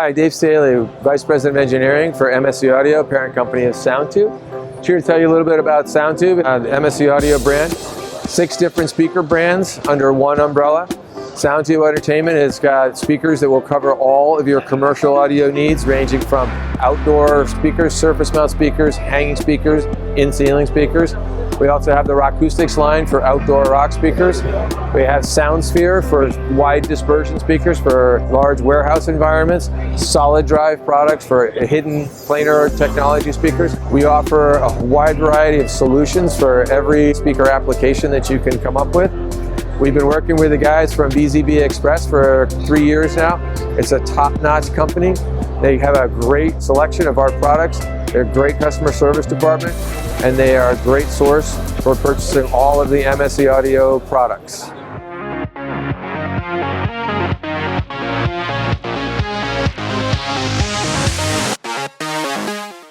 Hi, Dave Staley, Vice President of Engineering for MSE Audio, parent company of SoundTube. Here to tell you a little bit about SoundTube, the MSE Audio brand. 6 different speaker brands under one umbrella. SoundTube Entertainment has got speakers that will cover all of your commercial audio needs, ranging from outdoor speakers, surface mount speakers, hanging speakers, in-ceiling speakers. We also have the Rockustics line for outdoor rock speakers. We have SoundSphere for wide dispersion speakers for large warehouse environments. Solid drive products for hidden planar technology speakers. We offer a wide variety of solutions for every speaker application that you can come up with. We've been working with the guys from BZB Express for 3 years now. It's a top-notch company. They have a great selection of our products. They're a great customer service department, and they are a great source for purchasing all of the MSE Audio products.